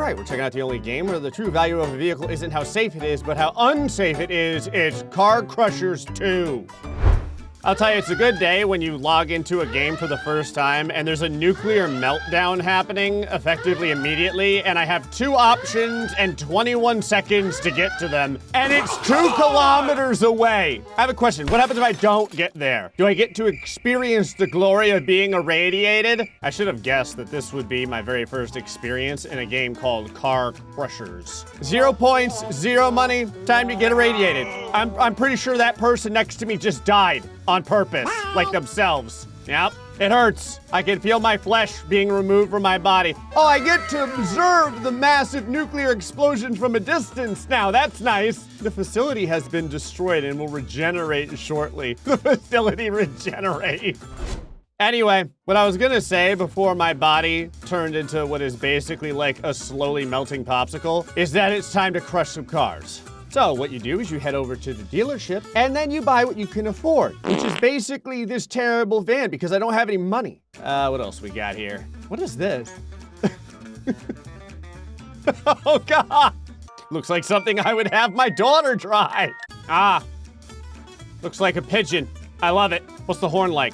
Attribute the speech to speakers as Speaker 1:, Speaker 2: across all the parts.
Speaker 1: right, we're checking out the only game where the true value of a vehicle isn't how safe it is, but how unsafe it is. It's Car Crushers 2. I'll tell you, it's a good day when you log into a game for the first time and there's a nuclear meltdown happening effectively immediately, and I have 2 options and 21 seconds to get to them, and it's 2 kilometers away. I have a question. What happens if I don't get there? Do I get to experience the glory of being irradiated? I should have guessed that this would be my very first experience in a game called Car Crushers. 0 points, 0 money, time to get irradiated. I'm pretty sure that person next to me just died on purpose, like themselves. Yep, it hurts. I can feel my flesh being removed from my body. Oh, I get to observe the massive nuclear explosion from a distance now. That's nice. The facility has been destroyed and will regenerate shortly. The facility regenerates. Anyway, what I was gonna say before my body turned into what is basically like a slowly melting popsicle is that it's time to crush some cars. So what you do is you head over to the dealership and then you buy what you can afford, which is basically this terrible van because I don't have any money. What else we got here? What is this? Oh God! Looks like something I would have my daughter drive. Ah, looks like a pigeon. I love it. What's the horn like?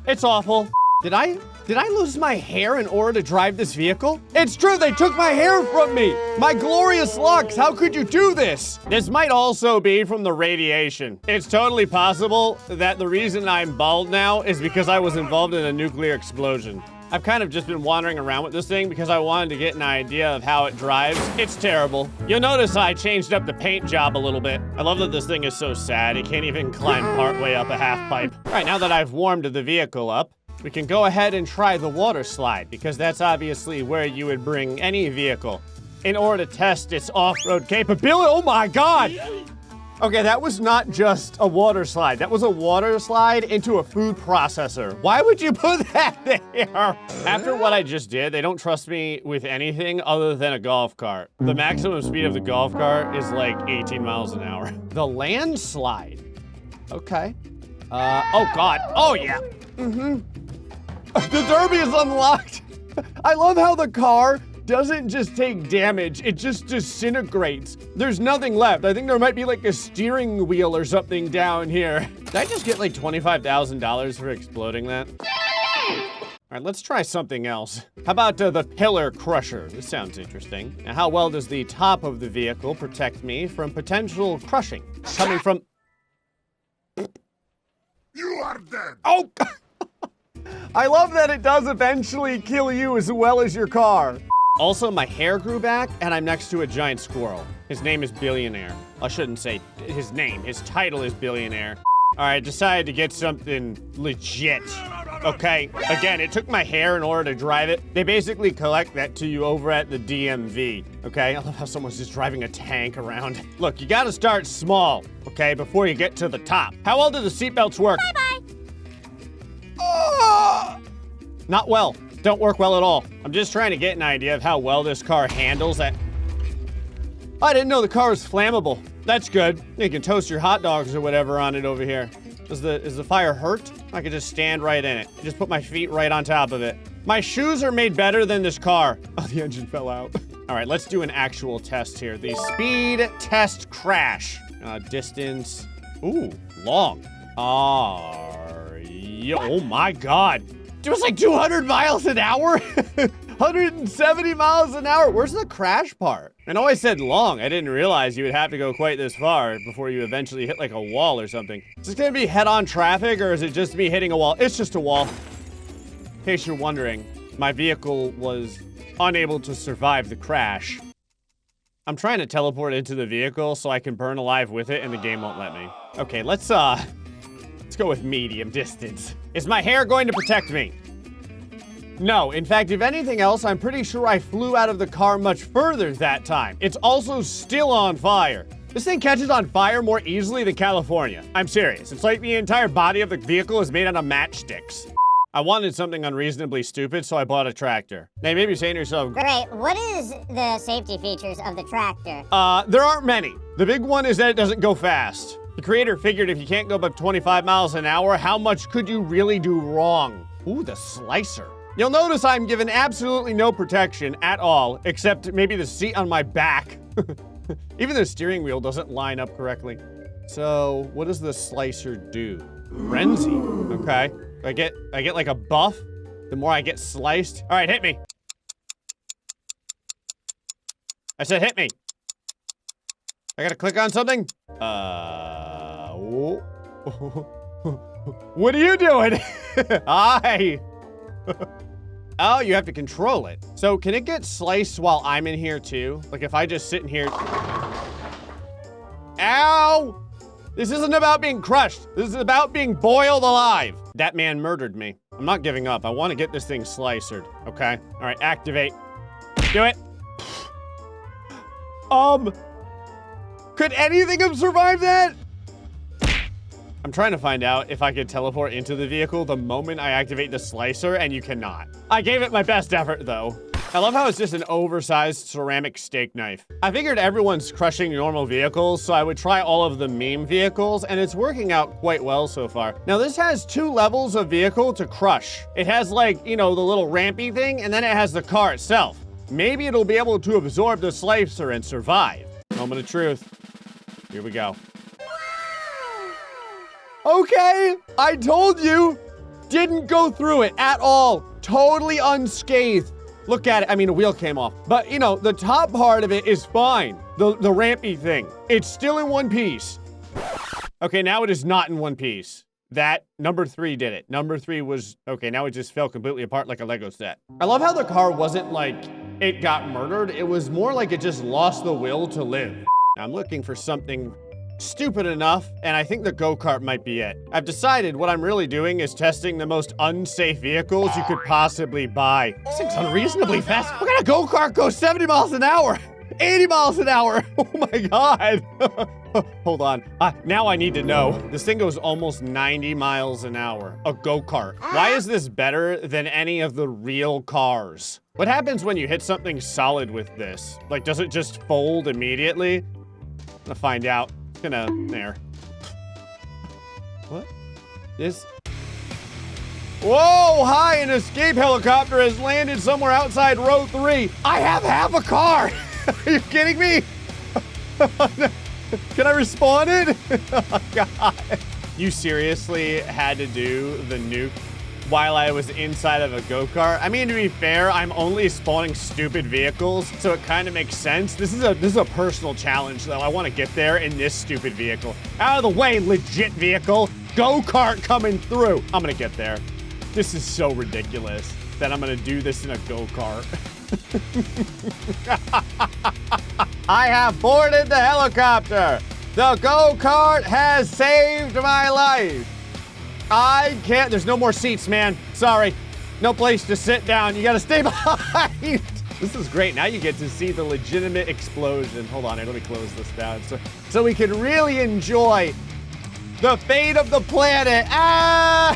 Speaker 1: It's awful. Did I lose my hair in order to drive this vehicle? It's true, they took my hair from me! My glorious locks, how could you do this? This might also be from the radiation. It's totally possible that the reason I'm bald now is because I was involved in a nuclear explosion. I've kind of just been wandering around with this thing because I wanted to get an idea of how it drives. It's terrible. You'll notice I changed up the paint job a little bit. I love that this thing is so sad, it can't even climb partway up a half pipe. All right, now that I've warmed the vehicle up, we can go ahead and try the water slide because that's obviously where you would bring any vehicle in order to test its off-road capability. Oh my God! Okay, that was not just a water slide. That was a water slide into a food processor. Why would you put that there? After what I just did, they don't trust me with anything other than a golf cart. The maximum speed of the golf cart is like 18 miles an hour. The landslide. Okay. Oh God. Oh yeah. The derby is unlocked. I love how the car doesn't just take damage, it just disintegrates. There's nothing left. I think there might be like a steering wheel or something down here. Did I just get like $25,000 for exploding that? All right, let's try something else. How about the pillar crusher? This sounds interesting. Now, how well does the top of the vehicle protect me from potential crushing coming from...
Speaker 2: You are dead.
Speaker 1: Oh! I love that it does eventually kill you as well as your car. Also, my hair grew back, and I'm next to a giant squirrel. His name is Billionaire. I shouldn't say his name. His title is Billionaire. All right, decided to get something legit. Okay, again, it took my hair in order to drive it. They basically collect that to you over at the DMV, okay? I love how someone's just driving a tank around. Look, you gotta start small, okay, before you get to the top. How well do the seatbelts work?
Speaker 3: Bye-bye.
Speaker 1: Oh! Not well. Don't work well at all. I'm just trying to get an idea of how well this car handles that. I didn't know the car was flammable. That's good. You can toast your hot dogs or whatever on it over here. Is the fire hurt? I could just stand right in it. Just put my feet right on top of it. My shoes are made better than this car. Oh, the engine fell out. All right, let's do an actual test here. The speed test crash. Distance. Ooh, long. Oh my God. It was like 200 miles an hour? 170 miles an hour? Where's the crash part? I know I said long. I didn't realize you would have to go quite this far before you eventually hit like a wall or something. Is this gonna be head-on traffic or is it just me hitting a wall? It's just a wall. In case you're wondering, my vehicle was unable to survive the crash. I'm trying to teleport into the vehicle so I can burn alive with it and the game won't let me. Okay, let's go with medium distance. Is my hair going to protect me? No, in fact, if anything else, I'm pretty sure I flew out of the car much further that time. It's also still on fire. This thing catches on fire more easily than California. I'm serious. It's like the entire body of the vehicle is made out of matchsticks. I wanted something unreasonably stupid, so I bought a tractor. Now, you may be saying to yourself,
Speaker 3: Great, what is the safety features of the tractor?
Speaker 1: There aren't many. The big one is that it doesn't go fast. The creator figured if you can't go above 25 miles an hour, how much could you really do wrong? Ooh, the slicer. You'll notice I'm given absolutely no protection at all, except maybe the seat on my back. Even the steering wheel doesn't line up correctly. So what does the slicer do? Frenzy, okay. I get like a buff the more I get sliced. All right, hit me. I said hit me. I gotta click on something? What are you doing? Hi. Oh, you have to control it. So can it get sliced while I'm in here too? Like if I just sit in here. Ow! This isn't about being crushed. This is about being boiled alive. That man murdered me. I'm not giving up. I want to get this thing slicered, okay? All right, activate. Do it. Could anything have survived that? I'm trying to find out if I could teleport into the vehicle the moment I activate the slicer, and you cannot. I gave it my best effort, though. I love how it's just an oversized ceramic steak knife. I figured everyone's crushing normal vehicles, so I would try all of the meme vehicles, and it's working out quite well so far. Now, this has 2 levels of vehicle to crush. It has, like, you know, the little rampy thing, and then it has the car itself. Maybe it'll be able to absorb the slicer and survive. Moment of truth. Here we go. Okay, I told you. Didn't go through it at all. Totally unscathed. Look at it. I mean, a wheel came off. But, you know, the top part of it is fine. The rampy thing. It's still in one piece. Okay, now it is not in one piece. That, number 3 did it. Number 3 was, okay, now it just fell completely apart like a Lego set. I love how the car wasn't like it got murdered. It was more like it just lost the will to live. I'm looking for something stupid enough, and I think the go-kart might be it. I've decided what I'm really doing is testing the most unsafe vehicles you could possibly buy. This thing's unreasonably fast. What kind of go-kart goes 70 miles an hour? 80 miles an hour. Oh my God. Hold on. Now I need to know. This thing goes almost 90 miles an hour. A go-kart. Why is this better than any of the real cars? What happens when you hit something solid with this? Like, does it just fold immediately? I'm gonna find out. There. What? This? Whoa, hi, an escape helicopter has landed somewhere outside row 3. I have half a car. Are you kidding me? Can I respawn it? Oh, God. You seriously had to do the nuke while I was inside of a go-kart? I mean, to be fair, I'm only spawning stupid vehicles, so it kind of makes sense. This is a personal challenge, though. I want to get there in this stupid vehicle. Out of the way, legit vehicle. Go-kart coming through. I'm gonna get there. This is so ridiculous that I'm gonna do this in a go-kart. I have boarded the helicopter. The go-kart has saved my life. I can't, there's no more seats, man. Sorry, no place to sit down. You gotta stay behind. This is great. Now you get to see the legitimate explosion. Hold on, let me close this down so we can really enjoy the fate of the planet. Ah!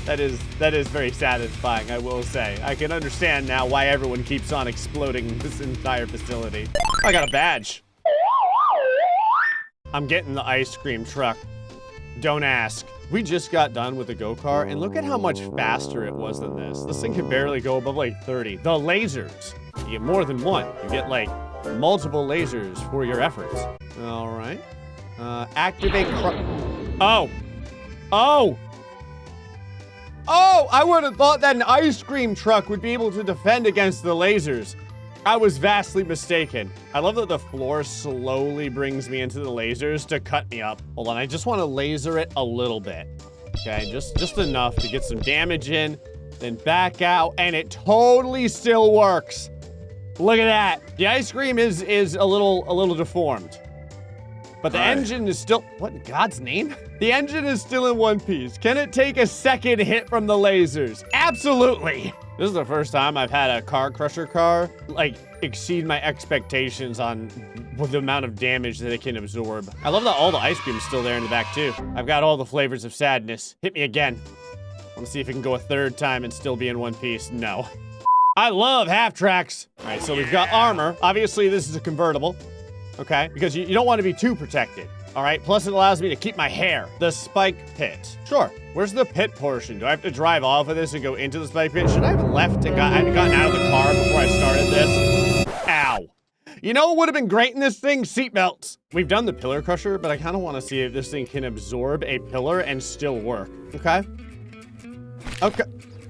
Speaker 1: That is very satisfying, I will say. I can understand now why everyone keeps on exploding this entire facility. I got a badge. I'm getting the ice cream truck. Don't ask. We just got done with the go-kart, and look at how much faster it was than this. This thing can barely go above like 30. The lasers. You get more than one. You get like multiple lasers for your efforts. All right. Activate. Oh. I would have thought that an ice cream truck would be able to defend against the lasers. I was vastly mistaken. I love that the floor slowly brings me into the lasers to cut me up. Hold on, I just want to laser it a little bit. Okay, just enough to get some damage in, then back out, and it totally still works. Look at that. The ice cream is a little deformed. But the engine is still, what in God's name? The engine is still in one piece. Can it take a second hit from the lasers? Absolutely. This is the first time I've had a car crusher car, like, exceed my expectations on the amount of damage that it can absorb. I love that all the ice cream is still there in the back, too. I've got all the flavors of sadness. Hit me again. I want to see if it can go a third time and still be in one piece. No. I love half tracks. All right, so we've got armor. Obviously, this is a convertible. Okay, because you don't want to be too protected. All right, plus it allows me to keep my hair. The spike pit. Sure. Where's the pit portion? Do I have to drive off of this and go into the spike pit? Should I have left and gotten out of the car before I started this? Ow. You know what would have been great in this thing? Seatbelts. We've done the pillar crusher, but I kind of want to see if this thing can absorb a pillar and still work. Okay? Okay.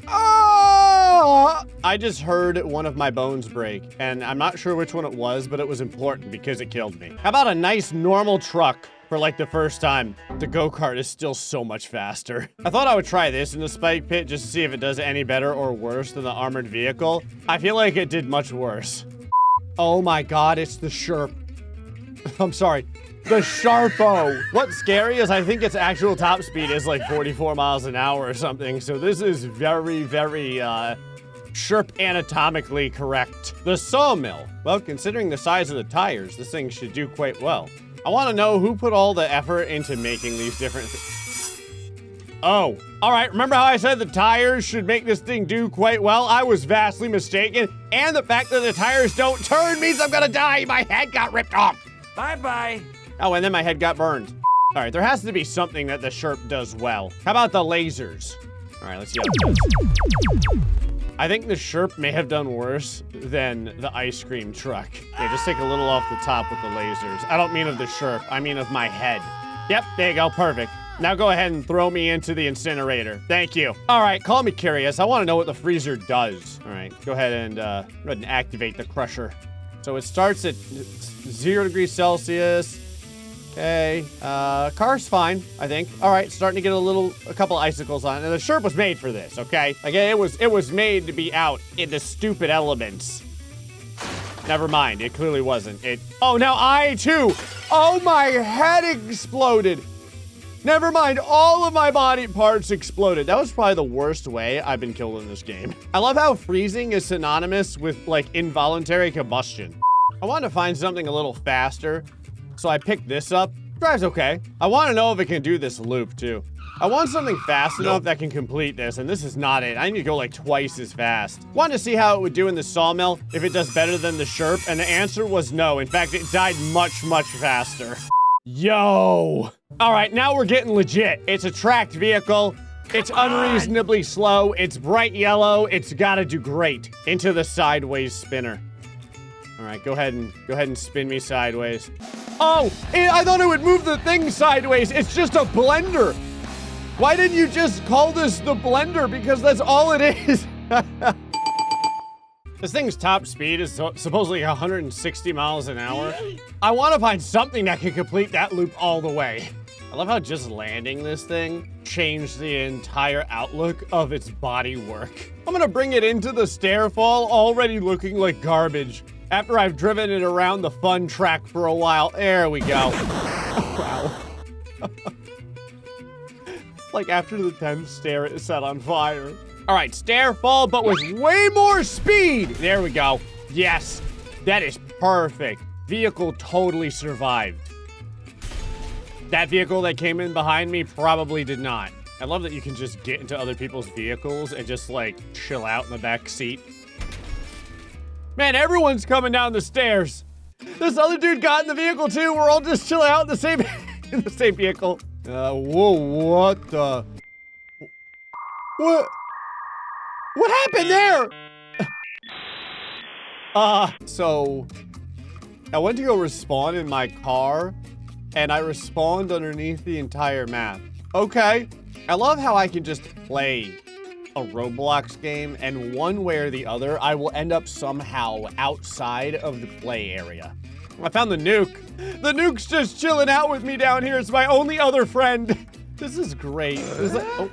Speaker 1: Oh! I just heard one of my bones break, and I'm not sure which one it was, but it was important because it killed me. How about a nice normal truck for like the first time? The go-kart is still so much faster. I thought I would try this in the spike pit just to see if it does any better or worse than the armored vehicle. I feel like it did much worse. Oh my God, it's the Sherp. I'm sorry. The Sharpo. What's scary is I think its actual top speed is like 44 miles an hour or something. So this is very, very, Sherp anatomically correct. The sawmill. Well, considering the size of the tires, this thing should do quite well. I want to know who put all the effort into making these different Oh, all right. Remember how I said the tires should make this thing do quite well? I was vastly mistaken. And the fact that the tires don't turn means I'm gonna die. My head got ripped off.
Speaker 2: Bye-bye.
Speaker 1: Oh, and then my head got burned. All right, there has to be something that the Sherp does well. How about the lasers? All right, let's see how it does. I think the Sherp may have done worse than the ice cream truck. Okay, just take a little off the top with the lasers. I don't mean of the Sherp, I mean of my head. Yep, there you go, perfect. Now go ahead and throw me into the incinerator. Thank you. All right, call me curious. I want to know what the freezer does. All right, go ahead and activate the crusher. So it starts at 0 degrees Celsius. Okay, car's fine, I think. All right, starting to get a couple icicles on it. And the Sherp was made for this, okay? Like it was made to be out in the stupid elements. Never mind, it clearly wasn't. Oh, now I too. Oh, my head exploded. Never mind, all of my body parts exploded. That was probably the worst way I've been killed in this game. I love how freezing is synonymous with like involuntary combustion. I wanted to find something a little faster, so I picked this up. Drives okay. I want to know if it can do this loop too. I want something fast enough that can complete this, and this is not it. I need to go like twice as fast. Wanted to see how it would do in the sawmill, if it does better than the Sherp, and the answer was no. In fact, it died much, much faster. Yo. All right, now we're getting legit. It's a tracked vehicle. It's unreasonably slow. It's bright yellow. It's gotta do great. Into the sideways spinner. All right, go ahead and spin me sideways. Oh, I thought it would move the thing sideways. It's just a blender. Why didn't you just call this the blender? Because that's all it is. This thing's top speed is supposedly 160 miles an hour. I want to find something that can complete that loop all the way. I love how just landing this thing changed the entire outlook of its body work. I'm gonna bring it into the stairfall already looking like garbage after I've driven it around the fun track for a while. There we go. Wow. Like after the 10th stair, it set on fire. All right, stair fall, but with way more speed. There we go. Yes, that is perfect. Vehicle totally survived. That vehicle that came in behind me probably did not. I love that you can just get into other people's vehicles and just like chill out in the back seat. Man, everyone's coming down the stairs. This other dude got in the vehicle too. We're all just chilling out in the same in the same vehicle. Whoa, what the? What happened there? So I went to go respawn in my car and I respawned underneath the entire map. Okay. I love how I can just play a Roblox game and one way or the other, I will end up somehow outside of the play area. I found the nuke. The nuke's just chilling out with me down here. It's my only other friend. This is great. This is like,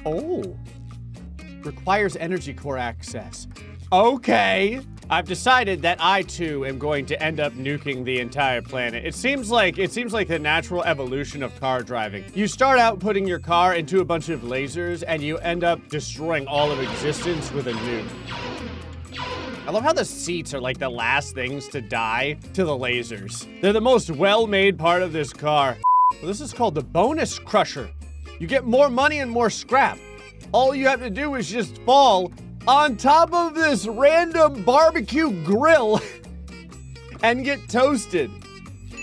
Speaker 1: oh. Requires energy core access. Okay. I've decided that I too am going to end up nuking the entire planet. It seems like the natural evolution of car driving. You start out putting your car into a bunch of lasers and you end up destroying all of existence with a nuke. I love how the seats are like the last things to die to the lasers. They're the most well-made part of this car. Well, this is called the bonus crusher. You get more money and more scrap. All you have to do is just fall on top of this random barbecue grill and get toasted.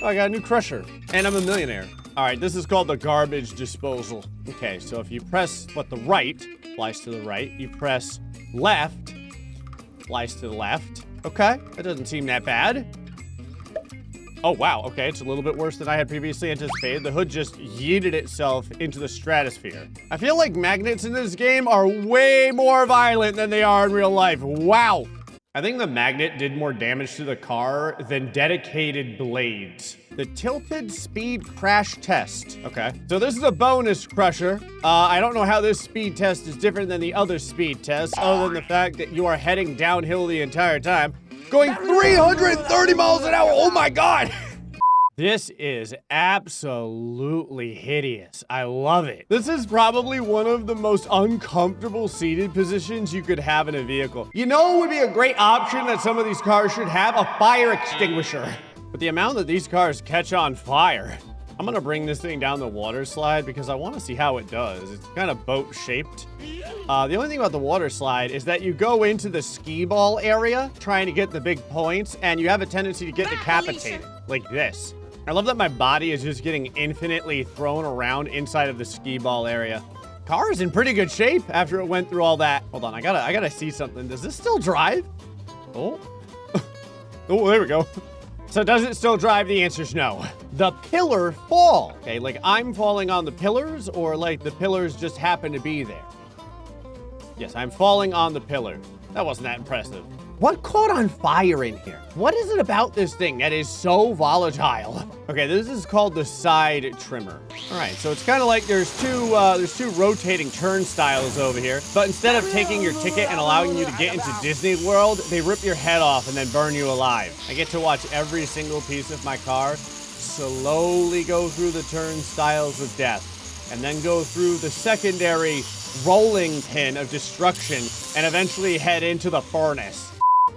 Speaker 1: Oh, I got a new crusher. And I'm a millionaire. All right, this is called the garbage disposal. Okay, so if you press the right, flies to the right. You press left, flies to the left. Okay, that doesn't seem that bad. Oh, wow. Okay, it's a little bit worse than I had previously anticipated. The hood just yeeted itself into the stratosphere. I feel like magnets in this game are way more violent than they are in real life. Wow. I think the magnet did more damage to the car than dedicated blades. The tilted speed crash test. Okay, so this is a bonus crusher. I don't know how this speed test is different than the other speed tests, other than the fact that you are heading downhill the entire time. Going 330 miles an hour, oh my God! This is absolutely hideous. I love it. This is probably one of the most uncomfortable seated positions you could have in a vehicle. You know what would be a great option that some of these cars should have? A fire extinguisher. But the amount that these cars catch on fire. I'm gonna bring this thing down the water slide because I wanna see how it does. It's kind of boat shaped. The only thing about the water slide is that you go into the skee ball area trying to get the big points and you have a tendency to get decapitated like this. I love that my body is just getting infinitely thrown around inside of the skee ball area. Car is in pretty good shape after it went through all that. Hold on, I gotta see something. Does this still drive? Oh, oh, there we go. So does it still drive? The answer's no. The pillar fall. Okay, like I'm falling on the pillars or like the pillars just happen to be there? Yes, I'm falling on the pillar. That wasn't that impressive. What caught on fire in here? What is it about this thing that is so volatile? Okay, this is called the side trimmer. All right, so it's kind of like there's two rotating turnstiles over here, but instead of taking your ticket and allowing you to get into Disney World, they rip your head off and then burn you alive. I get to watch every single piece of my car slowly go through the turnstiles of death and then go through the secondary rolling pin of destruction and eventually head into the furnace.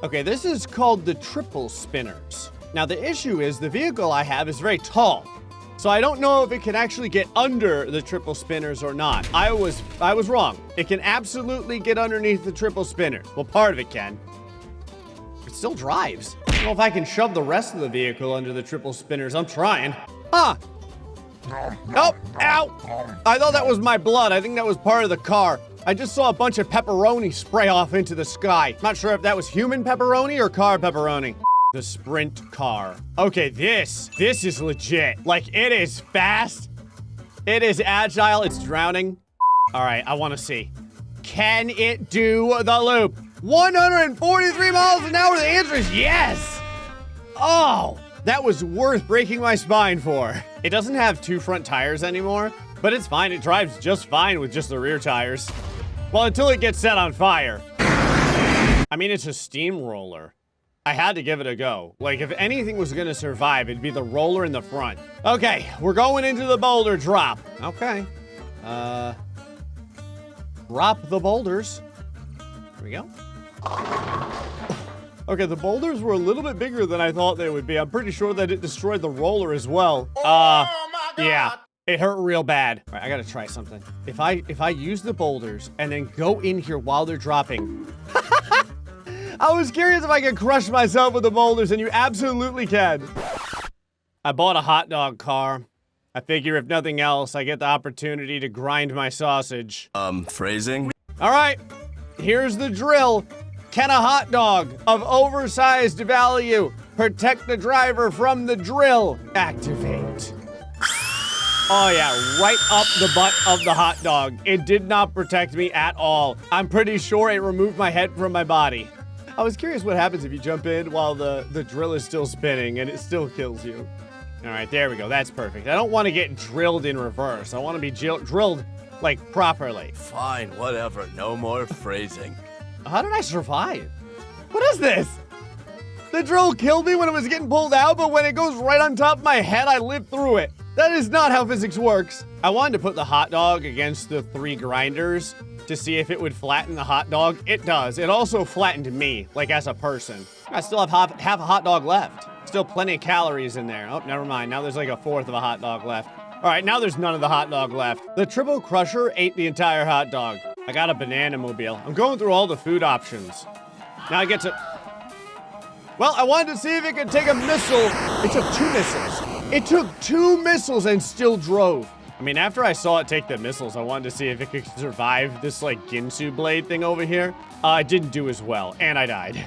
Speaker 1: Okay, this is called the triple spinners. Now the issue is the vehicle I have is very tall. So I don't know if it can actually get under the triple spinners or not. I was wrong. It can absolutely get underneath the triple spinner. Well, part of it can. It still drives. I don't know if I can shove the rest of the vehicle under the triple spinners. I'm trying. Huh. Oh, ow. I thought that was my blood. I think that was part of the car. I just saw a bunch of pepperoni spray off into the sky. Not sure if that was human pepperoni or car pepperoni. The sprint car. Okay, this is legit. Like, it is fast. It is agile. It's drowning. All right, I want to see. Can it do the loop? 143 miles an hour. The answer is yes. Oh, that was worth breaking my spine for. It doesn't have two front tires anymore, but it's fine. It drives just fine with just the rear tires. Well, until it gets set on fire. I mean, it's a steamroller. I had to give it a go. Like, if anything was gonna survive, it'd be the roller in the front. Okay, we're going into the boulder drop. Okay. Drop the boulders. Here we go. Okay, the boulders were a little bit bigger than I thought they would be. I'm pretty sure that it destroyed the roller as well. Oh my God. Yeah. It hurt real bad. All right, I gotta try something. If I use the boulders and then go in here while they're dropping. I was curious if I could crush myself with the boulders, and you absolutely can. I bought a hot dog car. I figure if nothing else, I get the opportunity to grind my sausage.
Speaker 2: Phrasing?
Speaker 1: All right, here's the drill. Can a hot dog of oversized value protect the driver from the drill? Activate. Oh yeah, right up the butt of the hot dog. It did not protect me at all. I'm pretty sure it removed my head from my body. I was curious what happens if you jump in while the drill is still spinning and it still kills you. All right, there we go. That's perfect. I don't want to get drilled in reverse. I want to be drilled, like, properly.
Speaker 2: Fine, whatever. No more phrasing.
Speaker 1: How did I survive? What is this? The drill killed me when it was getting pulled out, but when it goes right on top of my head, I live through it. That is not how physics works. I wanted to put the hot dog against the 3 grinders to see if it would flatten the hot dog. It does. It also flattened me, like as a person. I still have half a hot dog left. Still plenty of calories in there. Oh, never mind. Now there's like a 1/4 of a hot dog left. All right, now there's none of the hot dog left. The triple crusher ate the entire hot dog. I got a banana mobile. I'm going through all the food options. Now I get to... Well, I wanted to see if it could take a missile. It took 2 missiles. It took 2 missiles and still drove. I mean, after I saw it take the missiles, I wanted to see if it could survive this, like, Ginsu blade thing over here. It didn't do as well, and I died.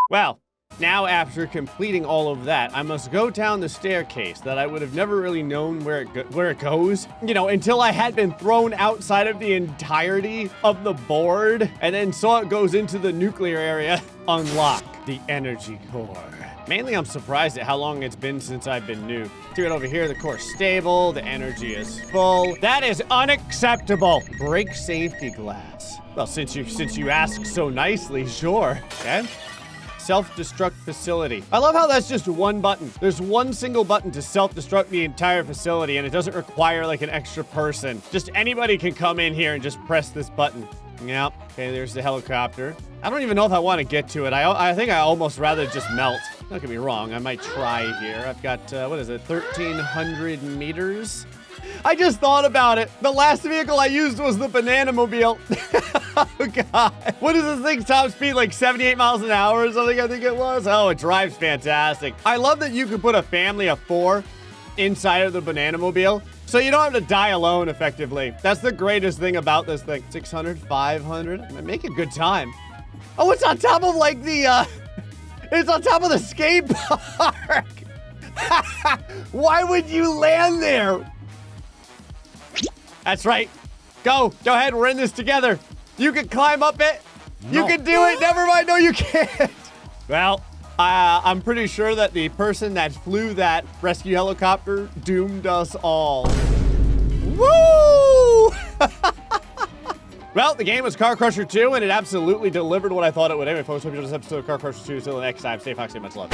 Speaker 1: Well, now after completing all of that, I must go down the staircase that I would have never really known where it goes, you know, until I had been thrown outside of the entirety of the board, and then saw it goes into the nuclear area. Unlock the energy core. Mainly, I'm surprised at how long it's been since I've been new. See it over here, the core's stable, the energy is full. That is unacceptable. Break safety glass. Well, since you ask so nicely, sure. Okay. Self-destruct facility. I love how that's just one button. There's one single button to self-destruct the entire facility, and it doesn't require like an extra person. Just anybody can come in here and just press this button. Yep. Okay, there's the helicopter. I don't even know if I want to get to it. I think I almost rather just melt. Don't get me wrong, I might try here. I've got, what is it, 1,300 meters? I just thought about it. The last vehicle I used was the banana mobile. Oh, God. What is this thing's top speed, like 78 miles an hour or something, I think it was? Oh, it drives fantastic. I love that you can put a family of 4 inside of the banana mobile, so you don't have to die alone, effectively. That's the greatest thing about this thing. 600, 500, make a good time. Oh, it's on top of, like, the, it's on top of the skate park. Why would you land there? That's right. Go ahead, we're in this together. You can climb up it. No. You can do it. Never mind, no, you can't. Well, I'm pretty sure that the person that flew that rescue helicopter doomed us all. Woo! Well, the game was Car Crusher 2, and it absolutely delivered what I thought it would. Anyway, folks, hope you enjoyed this episode of Car Crusher 2. Until the next time, stay foxy, much love.